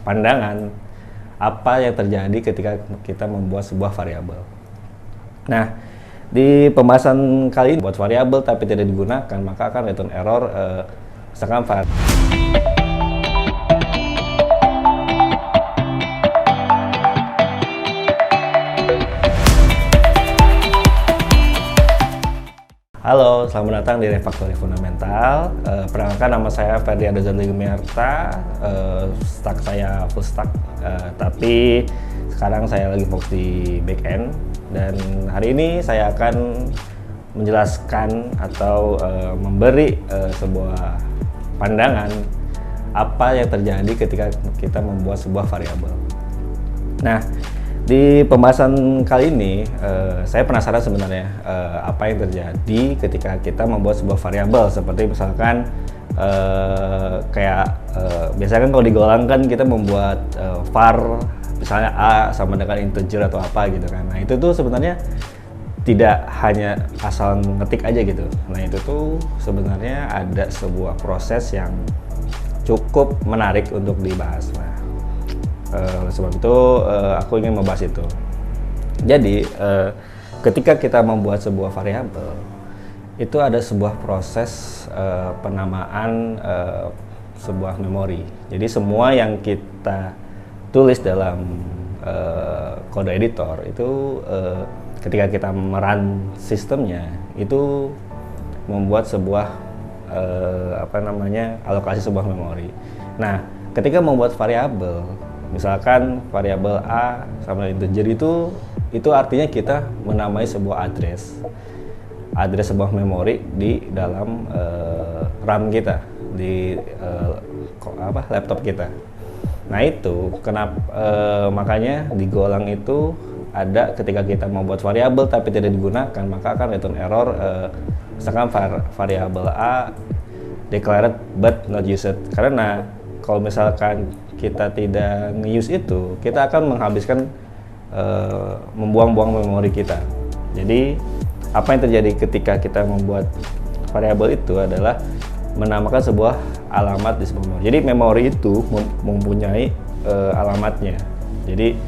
pandangan apa yang terjadi ketika kita membuat sebuah variabel. Nah, di pembahasan kali ini buat variabel tapi tidak digunakan, maka akan return error misalkan Halo, selamat datang di Refactory Fundamental. Perkenalkan, nama saya Ferdian Dozan Ligemerta. Stack saya full stack, tapi sekarang saya lagi fokus di back end. Dan hari ini saya akan menjelaskan atau memberi sebuah pandangan apa yang terjadi ketika kita membuat sebuah variabel. Nah, di pembahasan kali ini, saya penasaran sebenarnya apa yang terjadi ketika kita membuat sebuah variabel, seperti misalkan biasanya kan kalau digolang kan kita membuat var misalnya a sama dengan integer atau apa gitu kan. Nah itu tuh sebenarnya tidak hanya asal ngetik aja gitu. Nah itu tuh sebenarnya ada sebuah proses yang cukup menarik untuk dibahas. Nah, sebab itu aku ingin membahas itu. Jadi ketika kita membuat sebuah variabel, itu ada sebuah proses penamaan sebuah memori. Jadi semua yang kita tulis dalam kode editor itu ketika kita merun sistemnya itu membuat sebuah alokasi sebuah memori. Nah, ketika membuat variabel, misalkan variabel a sama integer itu artinya kita menamai sebuah address sebuah memori di dalam RAM kita di laptop kita. Nah itu kenapa makanya di golang itu ada ketika kita membuat variabel tapi tidak digunakan, maka akan return error misalkan variabel a declared but not used. Karena kalau misalkan kita tidak nge-use itu, kita akan menghabiskan membuang-buang memori kita. Jadi apa yang terjadi ketika kita membuat variabel itu adalah menamakan sebuah alamat di sebuah memori. Jadi memori itu mempunyai alamatnya. Jadi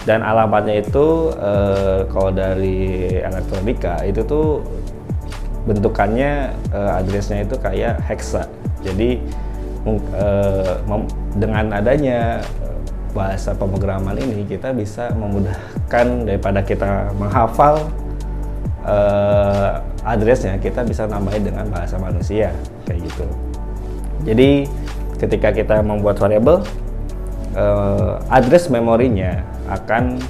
dan alamatnya itu kalau dari elektronika itu tuh bentukannya addressnya itu kayak hexa. Jadi dengan adanya bahasa pemrograman ini kita bisa memudahkan daripada kita menghafal addressnya, kita bisa nambahin dengan bahasa manusia kayak gitu. Jadi ketika kita membuat variabel, address memorinya akan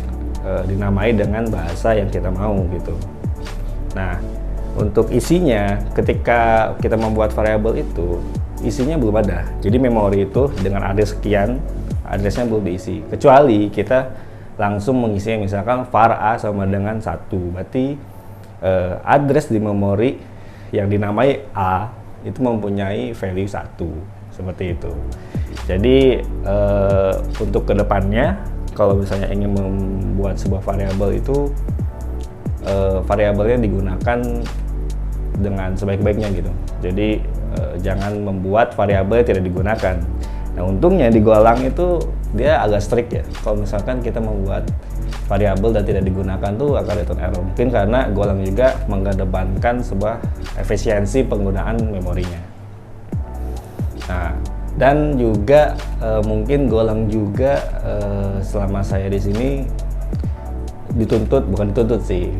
dinamai dengan bahasa yang kita mau gitu. Nah, untuk isinya ketika kita membuat variabel itu isinya belum ada. Jadi memori itu dengan address sekian, addressnya belum diisi. Kecuali kita langsung mengisi misalkan var a sama dengan 1. Berarti address di memori yang dinamai a itu mempunyai value 1. Seperti itu. Jadi untuk kedepannya kalau misalnya ingin membuat sebuah variabel itu variabelnya digunakan dengan sebaik-baiknya gitu. Jadi jangan membuat variabel tidak digunakan. Nah untungnya di golang itu dia agak strict ya. Kalau misalkan kita membuat variabel dan tidak digunakan tuh akan return error. Mungkin karena golang juga mengedepankan sebuah efisiensi penggunaan memorinya. Nah dan juga mungkin golang juga selama saya di sini bukan dituntut sih,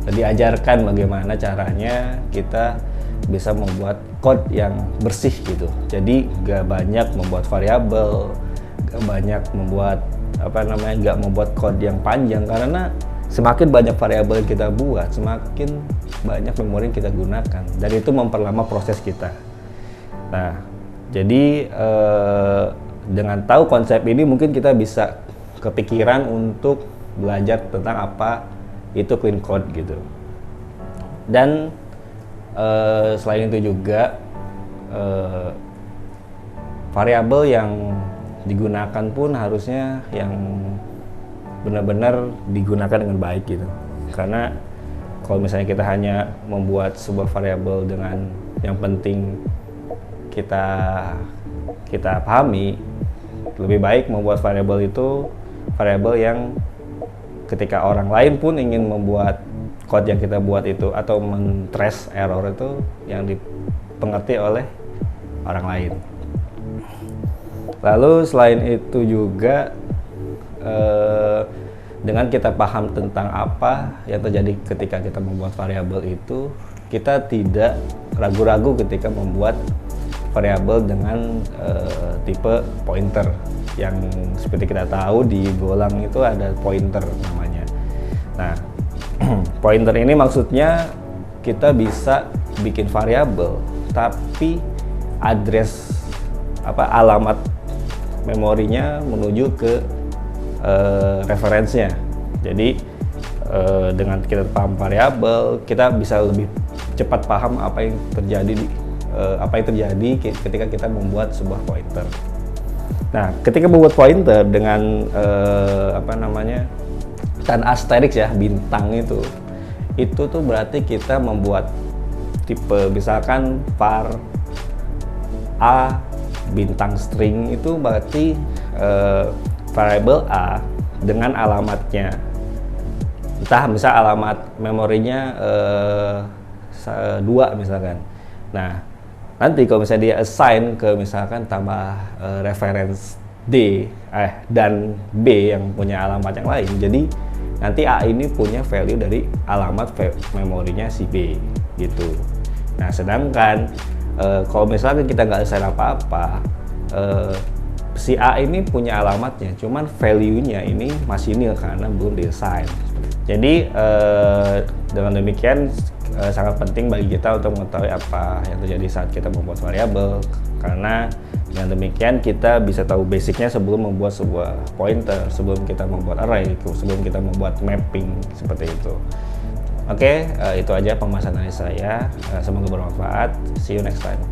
diajarkan bagaimana caranya kita bisa membuat code yang bersih gitu. Jadi gak banyak membuat variabel, gak banyak membuat gak membuat code yang panjang, karena semakin banyak variabel yang kita buat, semakin banyak memori yang kita gunakan, dan itu memperlama proses kita. Nah, jadi dengan tahu konsep ini mungkin kita bisa kepikiran untuk belajar tentang apa itu clean code gitu. Dan selain itu juga variabel yang digunakan pun harusnya yang benar-benar digunakan dengan baik gitu. Karena kalau misalnya kita hanya membuat sebuah variabel dengan yang penting kita pahami, lebih baik membuat variabel itu variabel yang ketika orang lain pun ingin membuat code yang kita buat itu atau men-trace error itu yang dipengerti oleh orang lain. Lalu selain itu juga dengan kita paham tentang apa yang terjadi ketika kita membuat variabel itu, kita tidak ragu-ragu ketika membuat variabel dengan tipe pointer yang seperti kita tahu di Golang itu ada pointer namanya. Nah, pointer ini maksudnya kita bisa bikin variabel tapi address alamat memorinya menuju ke referensinya. Jadi dengan kita paham variabel, kita bisa lebih cepat paham apa yang terjadi ketika kita membuat sebuah pointer. Nah, ketika membuat pointer dengan dan asterisk ya, bintang itu tuh berarti kita membuat tipe misalkan var a bintang string itu berarti variabel a dengan alamatnya, entah misal alamat memorinya 2 misalkan. Nah, nanti kalau misalnya dia assign ke misalkan tambah reference D dan B yang punya alamat yang lain, jadi nanti A ini punya value dari alamat memorinya si B gitu. Nah, sedangkan kalau misalkan kita nggak assign apa-apa, si A ini punya alamatnya, cuman value-nya ini masih nil karena belum di-assign. Jadi dengan demikian sangat penting bagi kita untuk mengetahui apa yang terjadi saat kita membuat variabel, karena dengan demikian kita bisa tahu basicnya sebelum membuat sebuah pointer, sebelum kita membuat array, sebelum kita membuat mapping seperti itu. Oke, itu aja pembahasan dari saya. Semoga bermanfaat. See you next time.